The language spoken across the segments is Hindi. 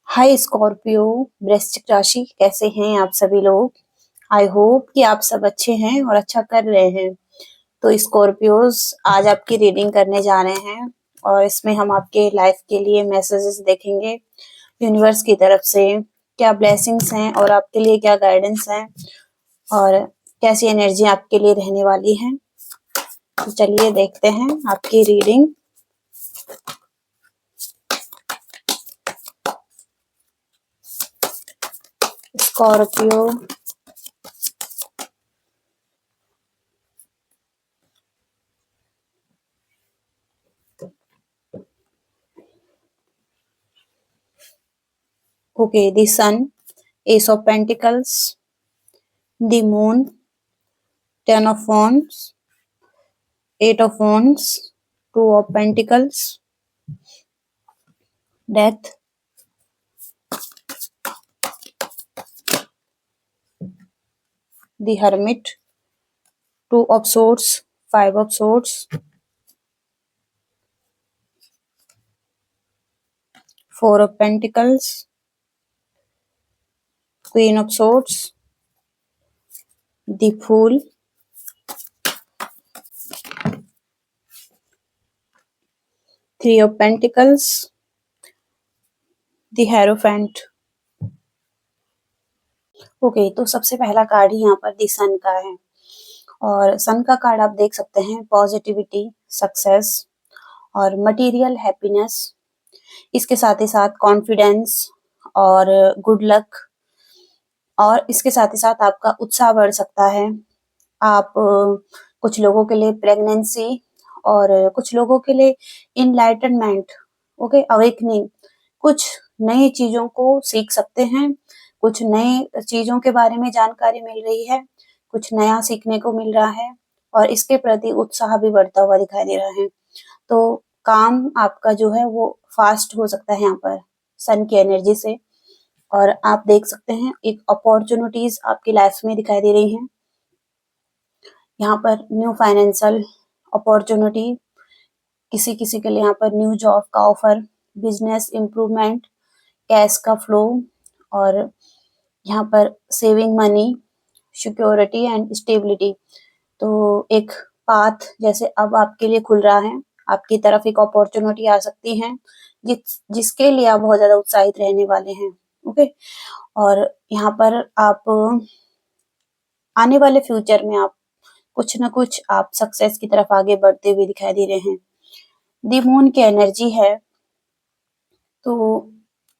हाय स्कॉर्पियो, वृश्चिक राशि, कैसे हैं आप सभी लोग। आई होप कि आप सब अच्छे हैं और अच्छा कर रहे हैं। तो स्कॉर्पियोज, आज आपकी रीडिंग करने जा रहे हैं और इसमें हम आपके लाइफ के लिए मैसेजेस देखेंगे यूनिवर्स की तरफ से। क्या ब्लेसिंग्स हैं और आपके लिए क्या गाइडेंस है और कैसी एनर्जी आपके लिए रहने वाली है। तो चलिए देखते हैं आपकी reading. Scorpio, okay, the sun, ace of pentacles, the moon, 10 of wands, 8 of wands, 2 of pentacles, death, the hermit, 2 of swords, 5 of swords, 4 of pentacles, queen of swords, the fool, 3 of pentacles, the hierophant। Okay, तो सबसे पहला कार्ड ही यहाँ पर दी सन का है और सन का कार्ड आप देख सकते हैं पॉजिटिविटी, सक्सेस और मटेरियल हैप्पीनेस। इसके साथ ही साथ कॉन्फिडेंस और गुड लक, और इसके साथ ही साथ आपका उत्साह बढ़ सकता है। आप कुछ लोगों के लिए प्रेगनेंसी और कुछ लोगों के लिए इनलाइटनमेंट, ओके, अवेकनिंग, कुछ नई चीजों को सीख सकते हैं, कुछ नई चीजों के बारे में जानकारी मिल रही है, कुछ नया सीखने को मिल रहा है और इसके प्रति उत्साह भी बढ़ता हुआ दिखाई दे रहा है। तो काम आपका जो है वो फास्ट हो सकता है यहाँ पर सन की एनर्जी से। और आप देख सकते हैं एक अपॉर्चुनिटीज आपकी लाइफ में दिखाई दे रही हैं। यहाँ पर न्यू फाइनेंशियल अपॉर्चुनिटी, किसी किसी के लिए यहाँ पर न्यू जॉब का ऑफर, बिजनेस इम्प्रूवमेंट, कैश का फ्लो और यहाँ पर saving money, security and stability. तो एक पाथ जैसे अब आपके लिए खुल रहा है, आपकी तरफ एक अपॉर्चुनिटी आ सकती है जिसके लिए आप बहुत ज्यादा उत्साहित रहने वाले हैं। ओके, और यहाँ पर आप आने वाले फ्यूचर में आप कुछ न कुछ आप सक्सेस की तरफ आगे बढ़ते हुए दिखाई दे रहे हैं। दी मून की एनर्जी है, तो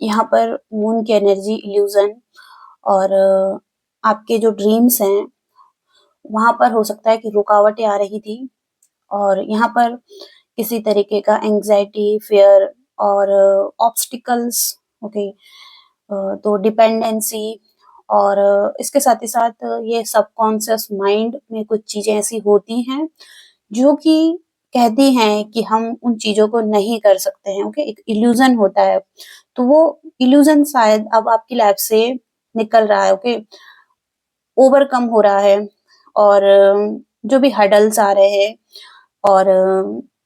यहाँ पर मून की एनर्जी इल्यूजन और आपके जो ड्रीम्स हैं वहां पर हो सकता है कि रुकावटें आ रही थी और यहाँ पर किसी तरीके का एंजाइटी, फियर और ऑब्स्टिकल्स, ओके, तो डिपेंडेंसी और इसके साथ ही साथ ये सबकॉन्शियस माइंड में कुछ चीजें ऐसी होती हैं जो कि कहती हैं कि हम उन चीजों को नहीं कर सकते हैं। ओके, एक इल्यूजन होता है, तो वो इल्यूजन शायद अब आपकी लाइफ से निकल रहा है। ओके, ओवरकम हो रहा है और जो भी हडल्स आ रहे हैं और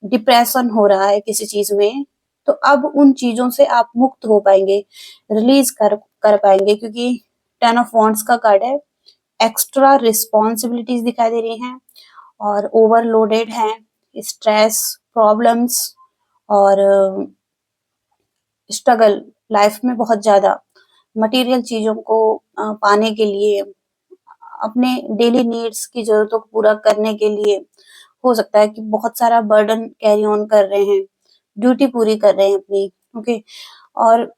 डिप्रेशन हो रहा है किसी चीज में, तो अब उन चीजों से आप मुक्त हो पाएंगे, रिलीज कर पाएंगे, क्योंकि 10 of wands का कार्ड है। एक्स्ट्रा रिस्पॉन्सिबिलिटीज दिखाई दे रही हैं और ओवरलोडेड हैं, स्ट्रेस, प्रॉब्लम्स और स्ट्रगल लाइफ में बहुत ज्यादा मटेरियल चीजों को पाने के लिए, अपने डेली नीड्स की जरूरतों को पूरा करने के लिए हो सकता है कि बहुत सारा बर्डन कैरी ऑन कर रहे हैं, ड्यूटी पूरी कर रहे हैं अपनी। ओके, और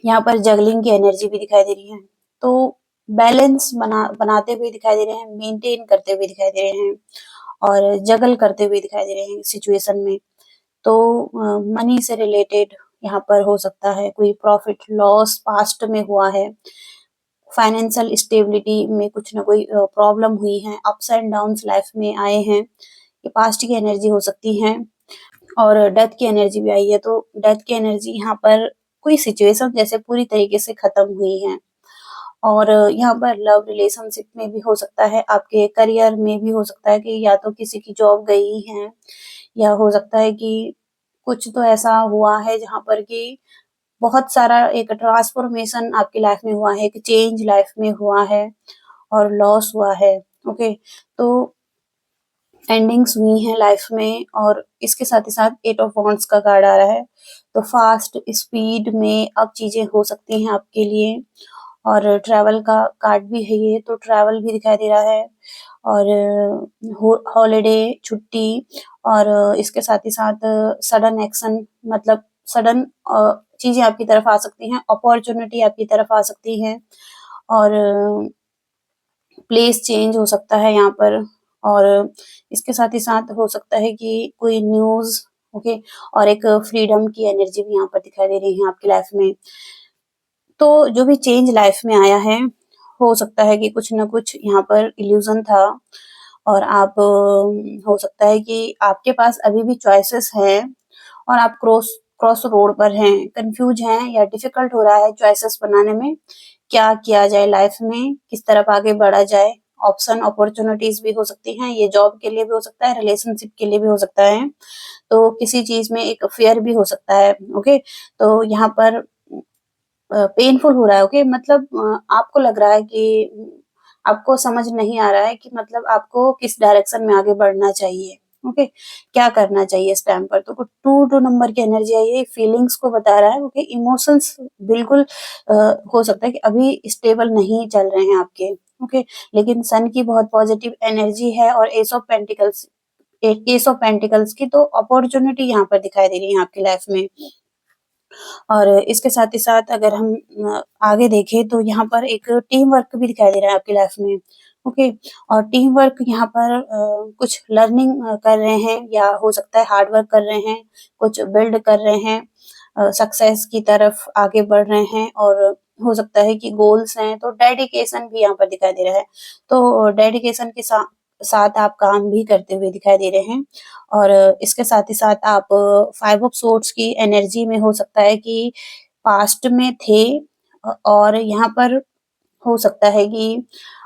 यहाँ पर जगलिंग की एनर्जी भी दिखाई दे रही है, तो बैलेंस बनाते हुए दिखाई दे रहे हैं, मेंटेन करते हुए दिखाई दे रहे हैं और जगल करते हुए दिखाई दे रहे हैं सिचुएशन में। तो मनी से रिलेटेड यहाँ पर हो सकता है कोई प्रॉफिट लॉस पास्ट में हुआ है, फाइनेंशियल स्टेबिलिटी में कुछ ना कोई प्रॉब्लम हुई है, अप्स एंड डाउन्स लाइफ में आए हैं, ये पास्ट की एनर्जी हो सकती है। और डेथ की एनर्जी भी आई है, तो डेथ की एनर्जी यहाँ पर कोई सिचुएशन जैसे पूरी तरीके से खत्म हुई है और यहाँ पर लव रिलेशनशिप में भी हो सकता है, आपके करियर में भी हो सकता है कि या तो किसी की जॉब गई है या हो सकता है कि कुछ तो ऐसा हुआ है जहाँ पर कि बहुत सारा एक ट्रांसफॉर्मेशन आपकी लाइफ में हुआ है, एक चेंज लाइफ में हुआ है और लॉस हुआ है। ओके, तो एंडिंग्स हुई हैं लाइफ में और इसके साथ ही साथ 8 ऑफ वांड्स का कार्ड आ रहा है। तो फास्ट स्पीड में अब चीजें हो सकती हैं आपके लिए और ट्रैवल का कार्ड भी है ये, तो ट्रैवल भी दिखाई दे रहा है और हॉलिडे, छुट्टी और इसके साथ ही साथ सडन एक्शन, मतलब सडन चीजें आपकी तरफ आ सकती हैं, अपॉर्चुनिटी आपकी तरफ आ सकती है और प्लेस चेंज हो सकता है यहाँ पर और इसके साथ ही साथ हो सकता है कि कोई न्यूज़, ओके, और एक फ्रीडम की एनर्जी भी यहाँ पर दिखाई दे रही है आपकी लाइफ में। तो जो भी चेंज लाइफ में आया है, हो सकता है कि कुछ न कुछ यहाँ पर इल्यूज़न था और आप हो सकता है कि आपके पास अभी भी चॉइसेस हैं और आप क्रॉस क्रॉस रोड पर हैं, कन्फ्यूज हैं या डिफिकल्ट हो रहा है चॉइसेस बनाने में, क्या किया जाए लाइफ में, किस तरफ आगे बढ़ा जाए। ऑप्शन अपॉर्चुनिटीज भी हो सकती हैं, ये जॉब के लिए भी हो सकता है, रिलेशनशिप के लिए भी हो सकता है, तो किसी चीज में एक फेयर भी हो सकता है। ओके, तो यहाँ पर पेनफुल हो रहा है। ओके, मतलब आपको लग रहा है कि आपको समझ नहीं आ रहा है कि मतलब आपको किस डायरेक्शन में आगे बढ़ना चाहिए। ओके, क्या करना चाहिए इस टाइम पर। तो 2 नंबर की एनर्जी आई है, फीलिंग्स को बता रहा है। ओके, इमोशंस बिल्कुल हो सकता है कि अभी स्टेबल नहीं चल रहे हैं आपके। ओके, लेकिन सन की बहुत पॉजिटिव एनर्जी है और एस ऑफ पेंटिकल्स की तो अपॉर्चुनिटी यहाँ पर दिखाई दे रही है आपकी लाइफ में। और इसके साथ ही साथ अगर हम आगे देखें तो यहाँ पर एक टीम वर्क भी दिखाई दे रहा है आपकी लाइफ में। ओके, और टीम वर्क यहाँ पर कुछ लर्निंग कर रहे हैं या हो सकता है हार्ड वर्क कर रहे हैं, कुछ बिल्ड कर रहे हैं, सक्सेस की तरफ आगे बढ़ रहे हैं और हो सकता है कि गोल्स हैं, तो डेडिकेशन भी यहाँ पर दिखाई दे रहा है। तो डेडिकेशन के साथ आप काम भी करते हुए दिखाई दे रहे हैं और इसके साथ ही साथ आप 5 ऑफ सोर्ड्स की एनर्जी में हो सकता है कि पास्ट में थे और यहाँ पर हो सकता है कि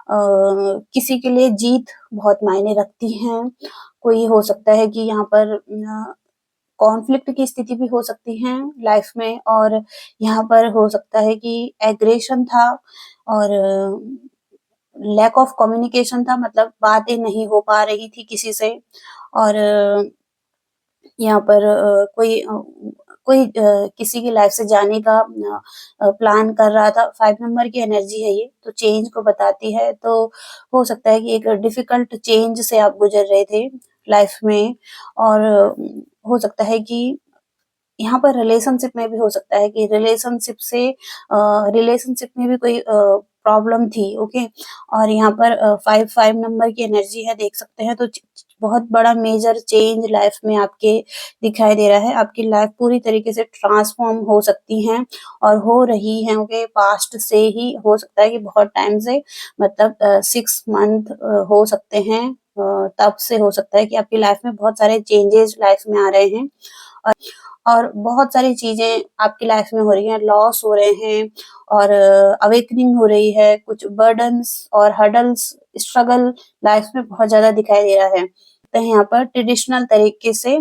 किसी के लिए जीत बहुत मायने रखती है। कोई हो सकता है कि यहाँ पर कॉन्फ्लिक्ट की स्थिति भी हो सकती है लाइफ में और यहाँ पर हो सकता है कि एग्रेशन था और लैक ऑफ कम्युनिकेशन था, मतलब बातें नहीं हो पा रही थी किसी से और यहाँ पर कोई किसी की लाइफ से जाने का प्लान कर रहा था। 5 नंबर की एनर्जी है ये, तो चेंज को बताती है। तो हो सकता है कि एक डिफिकल्ट चेंज से आप गुजर रहे थे लाइफ में और हो सकता है कि यहाँ पर रिलेशनशिप में भी हो सकता है कि रिलेशनशिप में भी कोई प्रॉब्लम थी। ओके, और यहाँ पर 5 नंबर की एनर्जी है, देख सकते हैं। तो बहुत बड़ा मेजर चेंज लाइफ में आपके दिखाई दे रहा है। आपकी लाइफ पूरी तरीके से ट्रांसफॉर्म हो सकती है और हो रही है। ओके, पास्ट से ही हो सकता है कि बहुत टाइम से, मतलब 6 मंथ हो सकते हैं, तब से हो सकता है कि आपकी लाइफ में बहुत सारे चेंजेस लाइफ में आ रहे हैं और बहुत सारी चीजें आपकी लाइफ में हो रही हैं, लॉस हो रहे हैं और अवेकनिंग हो रही है। कुछ बर्डन्स और हर्डल्स, स्ट्रगल लाइफ में बहुत ज्यादा दिखाई दे रहा है। तो यहाँ पर ट्रेडिशनल तरीके से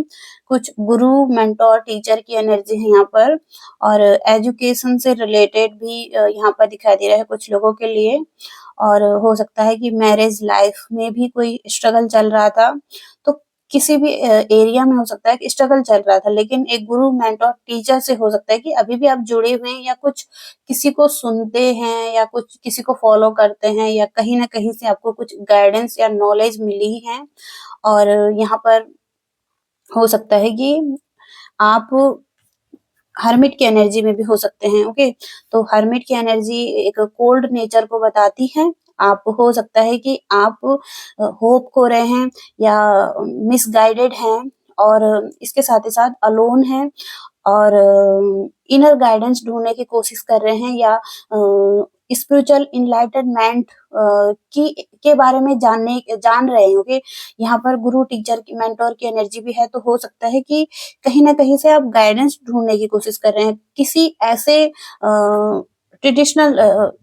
कुछ गुरु, मेंटोर, टीचर की एनर्जी है यहाँ पर और एजुकेशन से रिलेटेड भी यहाँ पर दिखाई दे रहा है कुछ लोगों के लिए और हो सकता है कि मैरिज लाइफ में भी कोई स्ट्रगल चल रहा था। तो किसी भी एरिया में हो सकता है कि स्ट्रगल चल रहा था, लेकिन एक गुरु, मेंटर, टीचर से हो सकता है कि अभी भी आप जुड़े हुए हैं या कुछ किसी को सुनते हैं या कुछ किसी को फॉलो करते हैं या कहीं ना कहीं से आपको कुछ गाइडेंस या नॉलेज मिली है और यहाँ पर हो सकता है कि आप हर्मिट की एनर्जी में भी हो सकते हैं। ओके, तो हर्मिट की एनर्जी एक कोल्ड नेचर को बताती है। आप हो सकता है कि आप होप खो रहे हैं या मिसगाइडेड हैं और इसके साथ ही साथ अलोन हैं और इनर गाइडेंस ढूंढने की कोशिश कर रहे हैं या स्पिरिचुअल इनलाइटनमेंट की के बारे में जान रहे हैं। ओके, यहाँ पर गुरु, टीचर की, मेंटोर की एनर्जी भी है, तो हो सकता है कि कहीं ना कहीं से आप गाइडेंस ढूंढने की कोशिश कर रहे हैं किसी ऐसे ट्रेडिशनल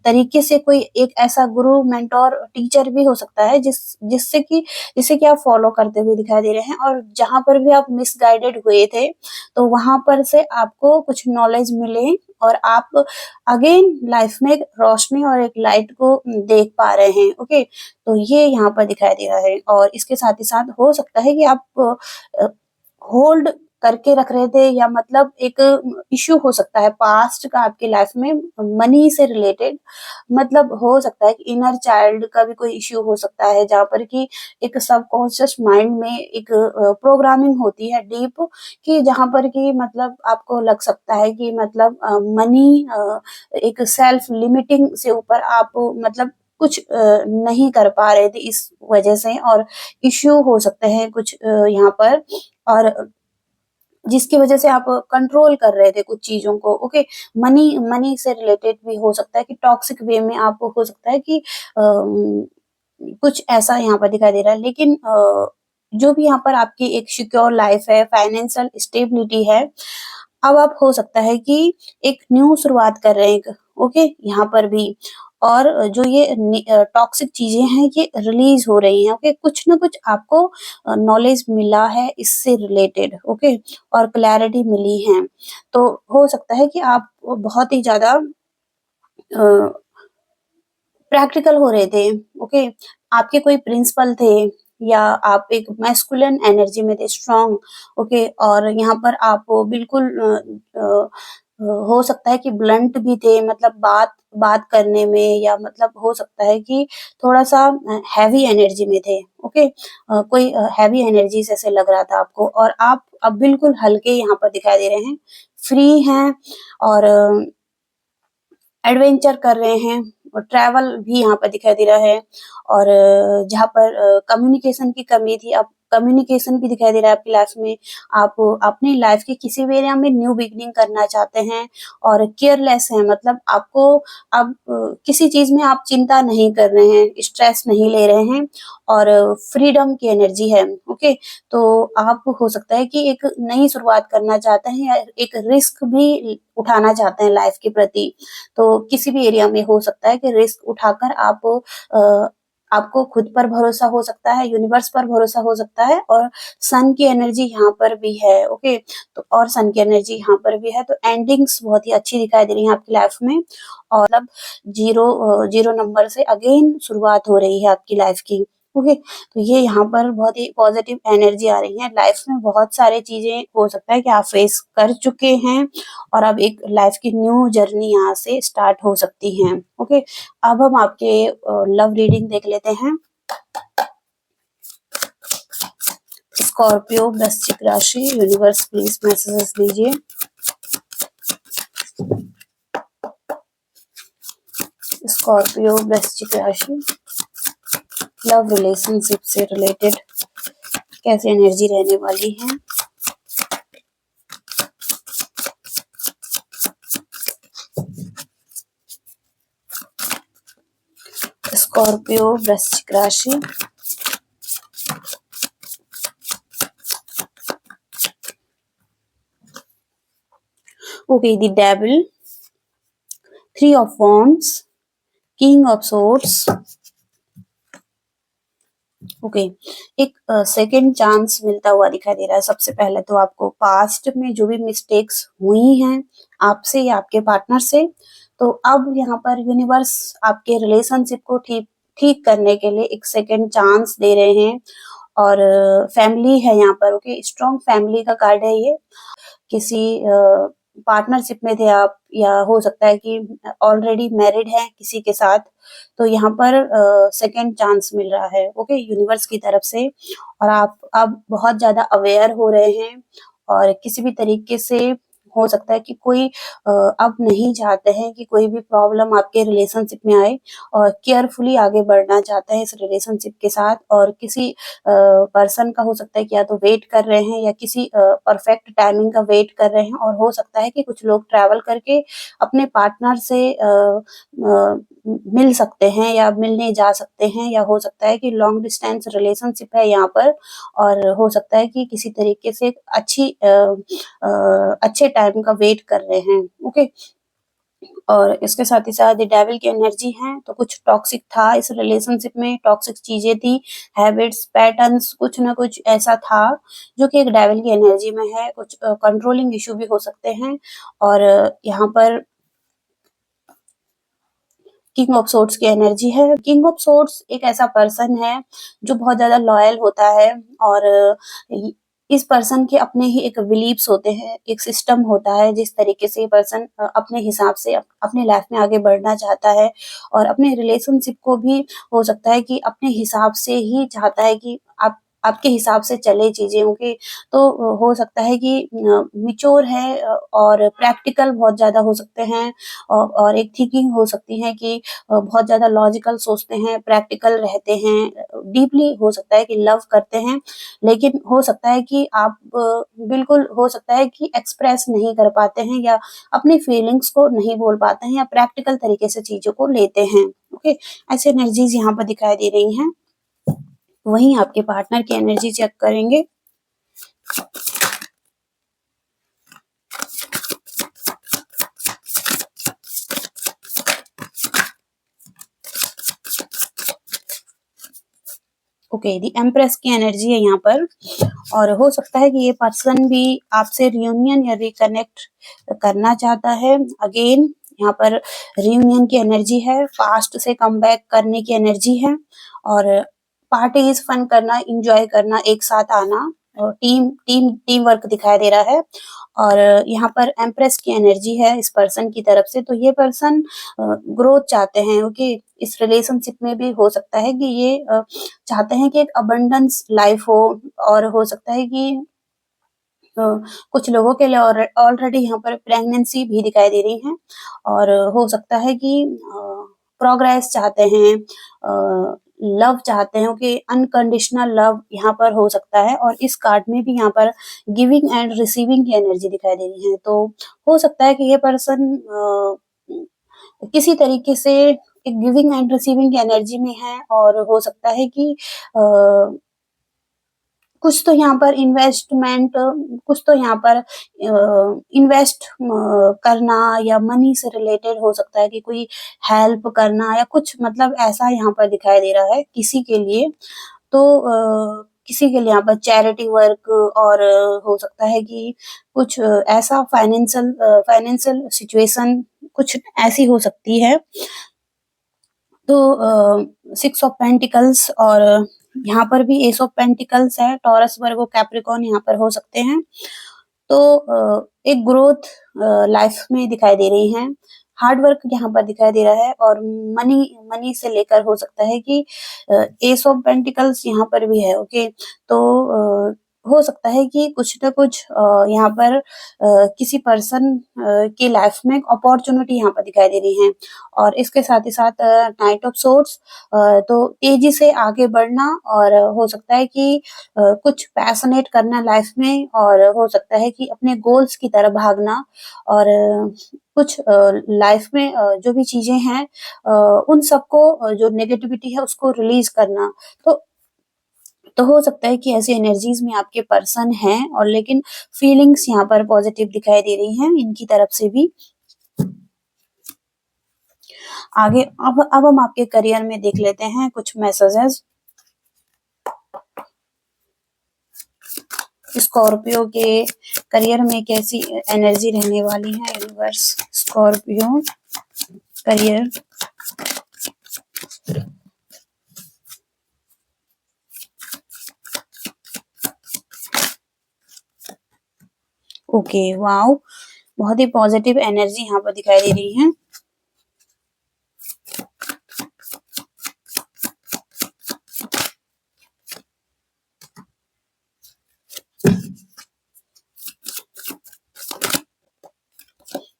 तरीके से। कोई एक ऐसा गुरु, मेंटोर, टीचर भी हो सकता है जिससे कि आप फॉलो करते हुए दिखाई दे रहे हैं और जहां पर भी आप मिसगाइडेड हुए थे तो वहां पर से आपको कुछ नॉलेज मिले और आप अगेन लाइफ में एक रोशनी और एक लाइट को देख पा रहे हैं। ओके, तो ये यहाँ पर दिखाई दे रहा है। और इसके साथ ही साथ हो सकता है कि आप होल्ड करके रख रहे थे, या मतलब एक इश्यू हो सकता है पास्ट का आपकी लाइफ में मनी से रिलेटेड। मतलब हो सकता है कि इनर चाइल्ड का भी कोई इश्यू हो सकता है, जहाँ पर कि एक सबकॉन्शियस माइंड में एक प्रोग्रामिंग होती है डीप, कि जहाँ पर कि मतलब आपको लग सकता है कि मतलब मनी एक सेल्फ लिमिटिंग से ऊपर आप मतलब कुछ नहीं कर पा रहे थे इस वजह से, और इश्यू हो सकते हैं कुछ यहाँ पर, और जिसकी वजह से आप कंट्रोल कर रहे थे कुछ चीजों को। ओके, मनी मनी से रिलेटेड भी हो सकता है कि टॉक्सिक वे में आप, हो सकता है कि कुछ ऐसा यहाँ पर दिखाई दे रहा है। लेकिन जो भी यहाँ पर आपकी एक सिक्योर लाइफ है, फाइनेंशियल स्टेबिलिटी है, अब आप हो सकता है कि एक न्यू शुरुआत कर रहे हैं। ओके, यहाँ पर भी, और जो ये टॉक्सिक चीजें हैं ये रिलीज हो रही हैं। ओके, कुछ ना कुछ आपको नॉलेज मिला है इससे रिलेटेड। ओके, और क्लैरिटी मिली है। तो हो सकता है कि आप बहुत ही ज्यादा प्रैक्टिकल हो रहे थे। ओके, आपके कोई प्रिंसिपल थे, या आप एक मैस्कुलिन एनर्जी में थे, स्ट्रांग। ओके, और यहाँ पर आप बिल्कुल हो सकता है कि ब्लंट भी थे, मतलब बात बात करने में, या मतलब हो सकता है कि थोड़ा सा हैवी एनर्जी में थे। ओके, कोई हैवी एनर्जी जैसे लग रहा था आपको, और आप अब बिल्कुल हल्के यहाँ पर दिखाई दे रहे हैं, फ्री हैं, और एडवेंचर कर रहे हैं, और ट्रैवल भी यहाँ पर दिखाई दे रहा है। और जहाँ पर कम्युनिकेशन की कमी थी, अब कम्युनिकेशन भी दिखाई दे रहा है आपकी लाइफ में। आप अपनी लाइफ के किसी भी एरिया में न्यू बिगिनिंग करना चाहते हैं, और केयरलेस हैं, मतलब आपको अब किसी चीज में आप चिंता नहीं कर रहे हैं, स्ट्रेस नहीं ले रहे हैं, और फ्रीडम की एनर्जी है। ओके, तो आप हो सकता है कि एक नई शुरुआत करना चाहते हैं, या एक रिस्क भी उठाना चाहते हैं लाइफ के प्रति। तो किसी भी एरिया में हो सकता है कि रिस्क उठाकर आप आपको खुद पर भरोसा हो सकता है, यूनिवर्स पर भरोसा हो सकता है, और सन की एनर्जी यहाँ पर भी है। ओके, तो और सन की एनर्जी यहाँ पर भी है, तो एंडिंग्स बहुत ही अच्छी दिखाई दे रही है आपकी लाइफ में। और मतलब जीरो नंबर से अगेन शुरुआत हो रही है आपकी लाइफ की। ओके, तो ये यहाँ पर बहुत ही पॉजिटिव एनर्जी आ रही है। लाइफ में बहुत सारे चीजें हो सकता है कि आप फेस कर चुके हैं, और अब एक लाइफ की न्यू जर्नी यहाँ से स्टार्ट हो सकती है। ओके, अब हम आपके लव रीडिंग देख लेते हैं। स्कॉर्पियो वृश्चिक राशि, यूनिवर्स प्लीज मैसेजेस दीजिए। स्कॉर्पियो वृश्चिक राशि, लव रिलेशनशिप से रिलेटेड कैसी एनर्जी रहने वाली है। स्कॉर्पियो वृश्चिक राशि, okay, the devil, 3 of wands, king of swords। Okay, एक सेकंड चांस मिलता हुआ दिखाई दे रहा है। सबसे पहले तो आपको पास्ट में जो भी मिस्टेक्स हुई हैं आपसे या आपके पार्टनर से, तो अब यहाँ पर यूनिवर्स आपके रिलेशनशिप को ठीक ठीक करने के लिए एक सेकंड चांस दे रहे हैं। और फैमिली है यहाँ पर। ओके, स्ट्रॉन्ग फैमिली का कार्ड है ये। किसी पार्टनरशिप में थे आप, या हो सकता है कि ऑलरेडी मैरिड हैं किसी के साथ, तो यहाँ पर सेकंड चांस मिल रहा है। ओके, यूनिवर्स की तरफ से। और आप अब बहुत ज्यादा अवेयर हो रहे हैं, और किसी भी तरीके से हो सकता है कि कोई अब नहीं चाहते हैं कि कोई भी प्रॉब्लम आपके रिलेशनशिप में आए, और केयरफुली आगे बढ़ना चाहते हैं इस रिलेशनशिप के साथ। और किसी पर्सन का हो सकता है कि या तो वेट कर रहे हैं, या किसी परफेक्ट टाइमिंग का वेट कर रहे हैं, और हो सकता है कि कुछ लोग ट्रैवल करके अपने पार्टनर से मिल सकते हैं, या मिलने जा सकते हैं, या हो सकता है कि लॉन्ग डिस्टेंस रिलेशनशिप है यहाँ पर, और हो सकता है कि किसी तरीके से एक अच्छे टाइम का वेट कर रहे हैं। ओके, और इसके साथ ही साथ डेविल की एनर्जी है, तो कुछ टॉक्सिक था इस रिलेशनशिप में, टॉक्सिक चीजें थी, हैबिट्स, पैटर्न्स, कुछ ना कुछ ऐसा था जो कि एक डेविल की एनर्जी में है। कुछ कंट्रोलिंग इशू भी हो सकते हैं, और यहाँ पर किंग ऑफ सोर्ड्स की एनर्जी है। किंग ऑफ सोर्ड्स एक ऐसा पर्सन है जो बहुत ज्यादा लॉयल होता है और इस पर्सन के अपने ही एक बिलीव्स होते हैं, एक सिस्टम होता है जिस तरीके से ये पर्सन अपने हिसाब से अपने लाइफ में आगे बढ़ना चाहता है और अपने रिलेशनशिप को भी हो सकता है कि अपने हिसाब से ही चाहता है कि आप आपके हिसाब से चले चीजें, ओके। तो हो सकता है कि मिच्योर है और प्रैक्टिकल बहुत ज्यादा हो सकते हैं और एक थिंकिंग हो सकती है कि बहुत ज्यादा लॉजिकल सोचते हैं, प्रैक्टिकल रहते हैं, डीपली हो सकता है कि लव करते हैं, लेकिन हो सकता है कि आप बिल्कुल हो सकता है कि एक्सप्रेस नहीं कर पाते हैं या अपनी फीलिंग्स को नहीं बोल पाते हैं या प्रैक्टिकल तरीके से चीजों को लेते हैं, ओके। ऐसे एनर्जीज यहाँ पर दिखाई दे रही हैं। वहीं आपके पार्टनर की एनर्जी चेक करेंगे। ओके, दी एम्प्रेस की एनर्जी है यहाँ पर और हो सकता है कि ये पर्सन भी आपसे रियूनियन या रिकनेक्ट करना चाहता है। अगेन यहाँ पर रियूनियन की एनर्जी है, पास्ट से कम बैक करने की एनर्जी है और पार्टीज फन करना, एंजॉय करना, एक साथ आना और टीम वर्क दिखाई दे रहा है। और यहाँ पर एम्प्रेस की एनर्जी है इस पर्सन की तरफ से, तो ये पर्सन ग्रोथ चाहते हैं, ओके। इस रिलेशनशिप में भी हो सकता है कि ये चाहते हैं कि एक अबंडेंस लाइफ हो और हो सकता है कि कुछ लोगों के लिए ऑलरेडी यहाँ पर प्रेगनेंसी भी दिखाई दे रही है और हो सकता है कि प्रोग्रेस चाहते हैं, लव चाहते हैं कि अनकंडीशनल लव यहाँ पर हो सकता है और इस कार्ड में भी यहाँ पर गिविंग एंड रिसीविंग की एनर्जी दिखाई दे रही है। तो हो सकता है कि ये पर्सन किसी तरीके से एक गिविंग एंड रिसीविंग की एनर्जी में है और हो सकता है कि कुछ तो यहाँ पर इन्वेस्टमेंट, कुछ तो यहाँ पर इन्वेस्ट करना या मनी से रिलेटेड हो सकता है कि कोई हेल्प करना या कुछ, मतलब ऐसा यहाँ पर दिखाई दे रहा है किसी के लिए। तो किसी के लिए यहाँ पर चैरिटी वर्क और हो सकता है कि कुछ ऐसा फाइनेंशियल सिचुएशन कुछ ऐसी हो सकती है। तो 6 ऑफ पेंटिकल्स और यहाँ पर भी एस ऑफ पेंटिकल्स है, टॉरस वर्गो कैप्रिकॉर्न यहाँ पर हो सकते हैं। तो एक ग्रोथ लाइफ में दिखाई दे रही है, हार्ड वर्क यहाँ पर दिखाई दे रहा है और मनी मनी से लेकर हो सकता है कि एस ऑफ पेंटिकल्स यहाँ पर भी है, ओके। तो हो सकता है कि कुछ ना कुछ यहाँ पर किसी पर्सन की लाइफ में एक अपॉर्चुनिटी यहाँ पर दिखाई दे रही है और इसके साथ ही साथ नाइट ऑफ सोर्ड्स, तो तेजी से आगे बढ़ना और हो सकता है कि कुछ पैशनेट करना लाइफ में और हो सकता है कि अपने गोल्स की तरफ भागना और कुछ लाइफ में जो भी चीजें हैं उन सबको जो नेगेटिविटी है उसको रिलीज करना। तो हो सकता है कि ऐसी एनर्जीज में आपके पर्सन हैं और लेकिन फीलिंग्स यहाँ पर पॉजिटिव दिखाई दे रही हैं इनकी तरफ से भी। आगे अब हम आपके करियर में देख लेते हैं कुछ मैसेजेस। स्कॉर्पियो के करियर में कैसी एनर्जी रहने वाली है, universe Scorpio career. Okay, wow, बहुत ही पॉजिटिव एनर्जी यहाँ पर दिखाई दे रही है।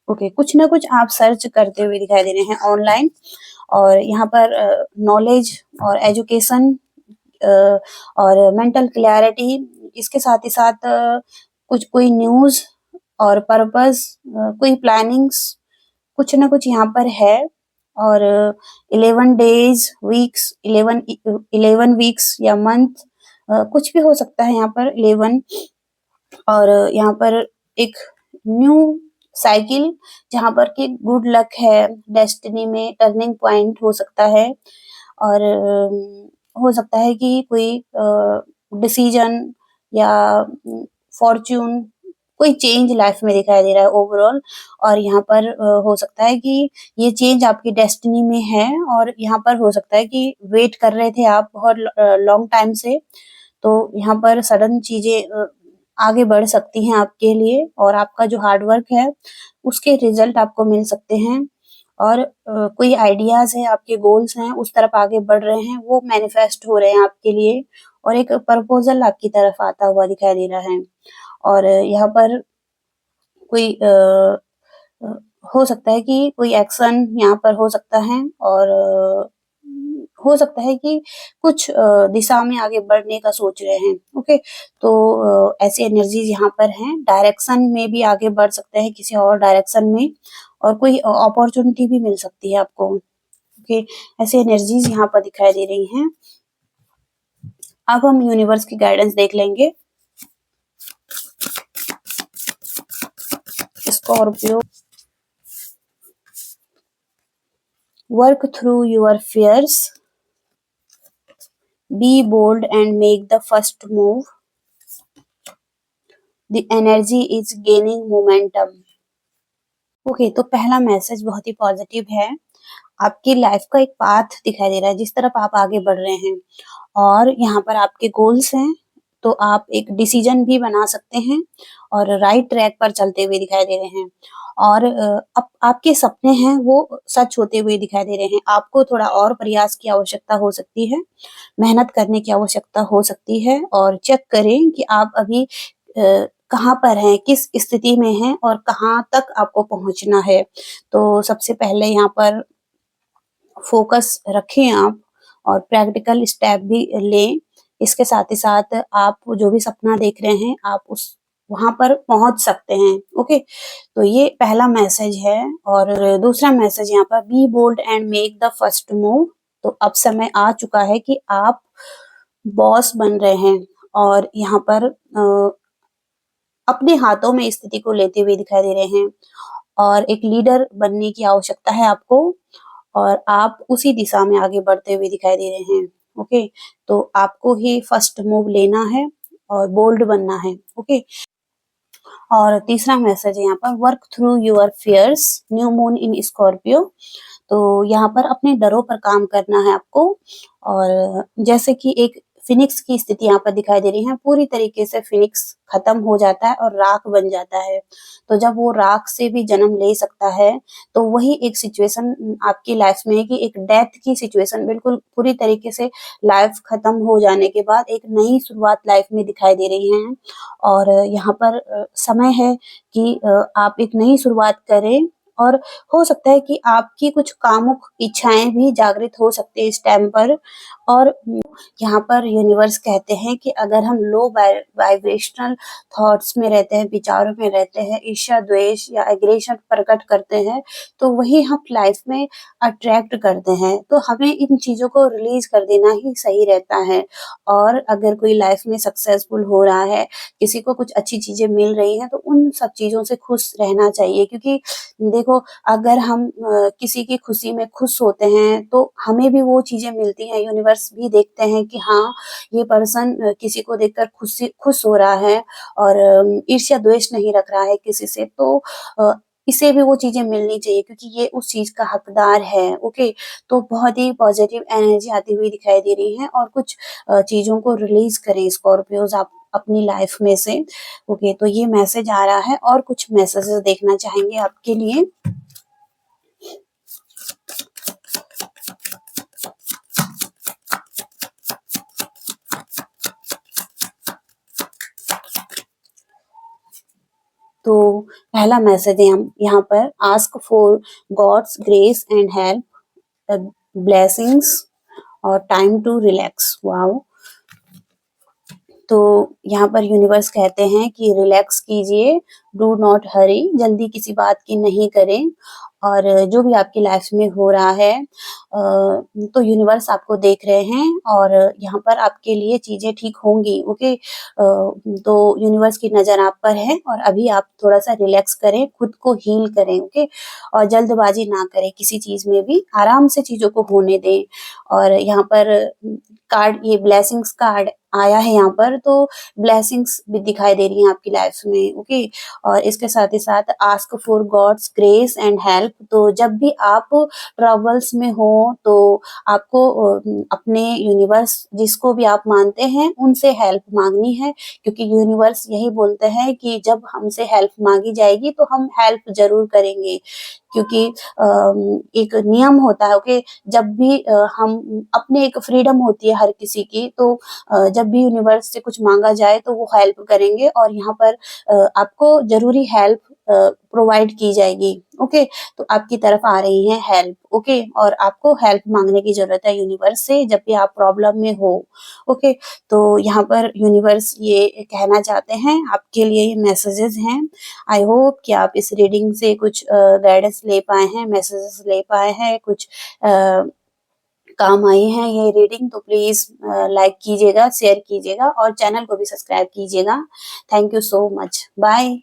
ओके, कुछ ना कुछ आप सर्च करते हुए दिखाई दे रहे हैं ऑनलाइन और यहाँ पर नॉलेज और एजुकेशन और मेंटल क्लैरिटी, इसके साथ ही साथ कुछ कोई न्यूज और पर्पस, कोई प्लानिंग्स, कुछ ना कुछ यहाँ पर है और 11 डेज वीक्स, 11 वीक्स या मंथ, कुछ भी हो सकता है यहाँ पर 11। और यहाँ पर एक न्यू साइकिल जहाँ पर कि गुड लक है, डेस्टिनी में टर्निंग पॉइंट हो सकता है और हो सकता है कि कोई डिसीजन या फॉर्च्यून, कोई चेंज लाइफ में दिखाई दे रहा है ओवरऑल। और यहाँ पर हो सकता है कि ये चेंज आपकी डेस्टिनी में है, और यहाँ पर हो सकता है कि वेट कर रहे थे आप बहुत लॉन्ग टाइम से, तो यहाँ पर सडन चीजें आगे बढ़ सकती हैं आपके लिए, और आपका जो हार्ड वर्क है उसके रिजल्ट आपको मिल सकते हैं। और कोई आइडियाज है, आपके गोल्स हैं, उस तरफ आगे बढ़ रहे हैं, वो मैनिफेस्ट हो रहे हैं आपके लिए, और एक प्रपोजल आपकी तरफ आता हुआ दिखाई दे रहा है। और यहाँ पर कोई अ, हो सकता है कि कोई एक्शन यहाँ पर हो सकता है, और हो सकता है कि कुछ दिशा में आगे बढ़ने का सोच रहे हैं। ओके, तो ऐसी एनर्जीज यहाँ पर हैं। डायरेक्शन में भी आगे बढ़ सकते हैं किसी और डायरेक्शन में, और कोई अपॉर्चुनिटी भी मिल सकती है आपको। ओके, ऐसी एनर्जीज यहाँ पर दिखाई दे रही हैं। अब हम यूनिवर्स की गाइडेंस देख लेंगे। Scorpio, work through your fears, be bold and make the first move, the energy is gaining momentum. Okay, तो पहला मैसेज बहुत ही पॉजिटिव है। आपकी लाइफ का एक पाथ दिखाई दे रहा है जिस तरफ आप आगे बढ़ रहे हैं, और यहाँ पर आपके गोल्स हैं, तो आप एक डिसीजन भी बना सकते हैं और राइट ट्रैक पर चलते हुए दिखाई दे रहे हैं। और अब आपके सपने हैं वो सच होते हुए दिखाई दे रहे हैं। आपको थोड़ा और प्रयास की आवश्यकता हो सकती है, मेहनत करने की आवश्यकता हो सकती है, और चेक करें कि आप अभी कहाँ पर हैं, किस स्थिति में हैं, और कहाँ तक आपको पहुंचना है। तो सबसे पहले यहाँ पर फोकस रखें आप, और प्रैक्टिकल स्टेप भी लें। इसके साथ ही साथ आप जो भी सपना देख रहे हैं, आप उस वहां पर पहुंच सकते हैं। ओके, तो ये पहला मैसेज है। और दूसरा मैसेज यहाँ पर, be bold and make the first move. तो अब समय आ चुका है कि आप बॉस बन रहे हैं, और यहाँ पर अपने हाथों में स्थिति को लेते हुए दिखाई दे रहे हैं, और एक लीडर बनने की आवश्यकता है आपको, और आप उसी दिशा में आगे बढ़ते हुए दिखाई दे रहे हैं। ओके, तो आपको ही फर्स्ट मूव लेना है और बोल्ड बनना है। ओके, और तीसरा मैसेज है यहाँ पर, work through your fears, new moon in Scorpio. तो यहाँ पर अपने डरों पर काम करना है आपको, और जैसे कि एक फिनिक्स की स्थिति यहाँ पर दिखाई दे रही है। पूरी तरीके से फिनिक्स खत्म हो जाता है और राख बन जाता है, तो जब वो राख से भी जन्म ले सकता है, तो वही एक सिचुएशन आपकी लाइफ में है कि एक डेथ की सिचुएशन, बिल्कुल पूरी तरीके से लाइफ खत्म हो जाने के बाद एक नई शुरुआत लाइफ में दिखाई दे रही है। और यहाँ पर समय है कि आप एक नई शुरुआत करें, और हो सकता है कि आपकी कुछ कामुक इच्छाएं भी जागृत हो सकती है इस टाइम पर। और यहाँ पर यूनिवर्स कहते हैं कि अगर हम लो वाइब्रेशनल थॉट्स में रहते हैं, विचारों में रहते हैं, ईर्ष्या, द्वेष या एग्रेशन प्रकट करते हैं, तो वही हम लाइफ में अट्रैक्ट करते हैं। तो हमें इन चीजों को रिलीज कर देना ही सही रहता है। और अगर कोई लाइफ में सक्सेसफुल हो रहा है, किसी को कुछ अच्छी चीजें मिल रही हैं, तो उन सब चीजों से खुश रहना चाहिए। क्योंकि देखो, अगर हम किसी की खुशी में खुश होते हैं, तो हमें भी वो चीजें मिलती हैं। यूनिवर्स भी देखते हैं कि हाँ, ये पर्सन किसी को देखकर खुश हो रहा है, और ईर्ष्या द्वेष नहीं रख रहा है किसी से, तो इसे भी वो चीजें मिलनी चाहिए, क्योंकि ये उस चीज का हकदार है। ओके, तो बहुत ही पॉजिटिव एनर्जी आती हुई दिखाई दे रही है, और कुछ चीजों को रिलीज करें स्कॉर्पियोज आप अपनी लाइफ में से। ओके, तो ये मैसेज आ रहा है, और कुछ मैसेजेस देखना चाहेंगे आपके लिए। तो पहला मैसेज है यहाँ पर, ask for God's grace and help, blessings, और टाइम टू रिलैक्स। वाओ, तो यहाँ पर यूनिवर्स कहते हैं कि रिलैक्स कीजिए, डू नॉट हरी, जल्दी किसी बात की नहीं करें। और जो भी आपकी लाइफ में हो रहा है, तो यूनिवर्स आपको देख रहे हैं, और यहाँ पर आपके लिए चीजें ठीक होंगी। ओके, तो यूनिवर्स की नजर आप पर है, और अभी आप थोड़ा सा रिलैक्स करें, खुद को हील करें। ओके, और जल्दबाजी ना करें किसी चीज में भी, आराम से चीजों को होने दें। और यहाँ पर कार्ड, ये ब्लेसिंग्स कार्ड आया है यहाँ पर, तो ब्लेसिंग्स भी दिखाई दे रही हैं आपकी लाइफ में, ओके। और इसके साथ ही साथ ask for God's grace and help. तो जब भी आप ट्रबल्स में हो तो आपको अपने यूनिवर्स जिसको भी आप मानते हैं उनसे हेल्प मांगनी है, क्योंकि यूनिवर्स यही बोलते हैं कि जब हमसे हेल्प मांगी जाएगी तो हम हेल्प जरूर करेंगे। क्योंकि एक नियम होता है, ओके। जब भी हम अपने एक फ्रीडम होती है हर किसी की, तो जब भी यूनिवर्स से कुछ मांगा जाए तो वो हेल्प करेंगे, और यहाँ पर आपको जरूरी हेल्प प्रोवाइड की जाएगी, ओके। तो आपकी तरफ आ रही है हेल्प, ओके। और आपको हेल्प मांगने की जरूरत है यूनिवर्स से जब भी आप प्रॉब्लम में हो, ओके। तो यहाँ पर यूनिवर्स ये कहना चाहते हैं, आपके लिए ये मैसेजेस हैं। आई होप कि आप इस रीडिंग से कुछ गाइडेंस ले पाए हैं, मैसेजेस ले पाए हैं, कुछ काम आई है ये रीडिंग। तो प्लीज लाइक कीजिएगा, शेयर कीजिएगा और चैनल को भी सब्सक्राइब कीजिएगा। Thank you so much, bye.